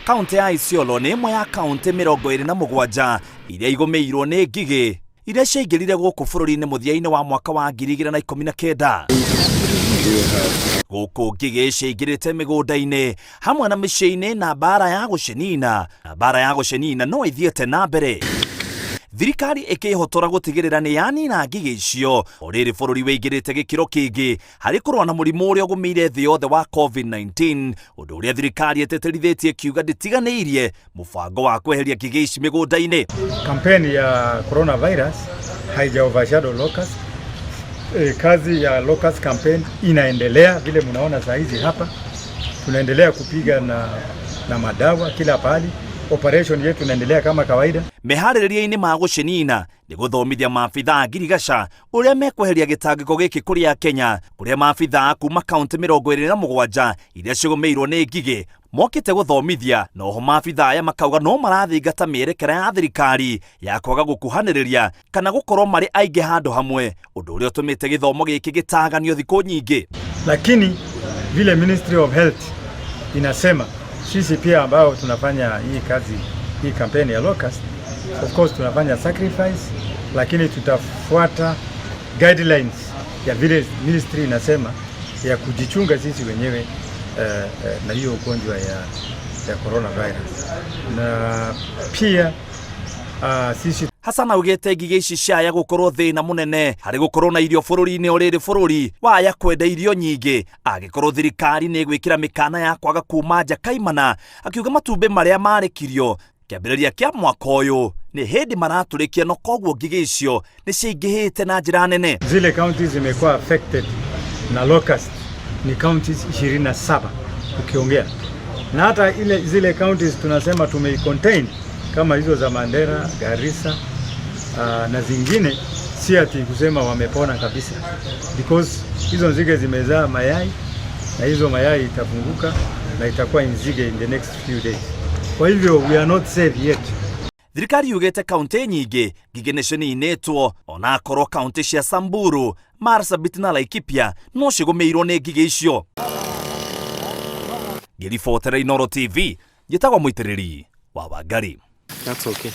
Kaunti ya Isiolo nĩ ĩmwe ya kaunti 27 iria igũmĩirwo nĩ ngigĩ iria ciaingĩrire gũkũ bũrũri-inĩ mũthia-inĩ wa mwaka wa 2019. Gũkũ ngigĩ ciaingĩrĩte mĩgũnda-inĩ hamwe na mĩciĩ-inĩ na mbara ya gũcinina no ithiĩte na mbere. Thirikari ĩkĩhotora gũtigĩrĩra nĩ yanina ngigĩ icio ũrĩrĩ bũrũri wĩingĩrĩte gĩkĩro kĩngĩ harĩ kũrũa na mũrimũ ũrĩa ũgũmĩire thĩ yothe wa COVID-19, ũndũ ũrĩa thirikari ĩtĩtĩrithĩtie kiuga ndĩtiganĩirie mũbango wa kweheria ngigĩ ici mĩgũnda-inĩ. Kampeni ya coronavirus haija overshadow locust. Kazi ya locust campaign inaendelea vile mnaona saa hizi hapa. Tunaendelea kupiga na madawa kila pahali. Operation yetu inaendelea kama kawaida. Meharĩrĩria-inĩ ma gũcinina nĩ gũthomithia maabithaa ngirigaca ũrĩa mekweheria gĩtangĩko gĩkĩ kũrĩ Kenya, kũrĩa maabithaa kuma kaunti 27 iria cigũmĩirwo nĩ ngigĩ mokĩte gũthomithia, na oho maabithaa aya makauga no marathingata mĩerekera ya thirikari ya kwaga gũkuhanĩrĩria kana gũkorwo marĩ aingĩ handũ hamwe, ũndũ ũrĩa ũtũmĩte gĩthomo gĩkĩ gĩtaganio thikũ nyingĩ. Lakini vile Ministry of Health inasema sisi pia ambao tunafanya hii kampeni ya locust, of course tunafanya sacrifice, lakini tutafuata guidelines ya vile ministry inasema ya kujichunga sisi wenyewe na hiyo ugonjwa ya coronavirus. Na pia sisi Hassan augĩte ngigĩ ici ciaya gũkorwo thĩna mũnene harĩ gũkorwo na irio bũrũri-inĩ ũrĩrĩ bũrũri waya kwenda irio nyingĩ angĩkorwo thirikari nĩ gwĩkĩra mĩkana ya kwaga kuma nja kaimana, akiuga matumbĩ marĩa marekirio kĩambĩrĩria kĩa mwaka ũyũ nĩ hĩndĩ maratũrĩkia, no koguo ngigĩ icio nĩ ciaingĩhĩte na njĩra nene. Zile counties zimekuwa affected na locust ni counties 27 ukiongea, na hata zile counties tunasema tumeicontain kama hizo za Mandera, Garissa na zingine, si ati kusema wamepona kabisa, because hizo nzige zimezaa mayai na hizo mayai itafunguka na itakuwa nzige in the next few days. Kwa hivyo we are not safe yet. Thirikari yugĩte kaunti nyingĩ ngigĩ nĩ cininĩtwo, ona akorwo kaunti cia Samburu, Marsabit na Laikipia no cigũmĩirwo nĩ ngigĩ icio. Ngĩribotera Inooro TV, njĩtagwo mũitĩrĩri wa Wangari. That's okay.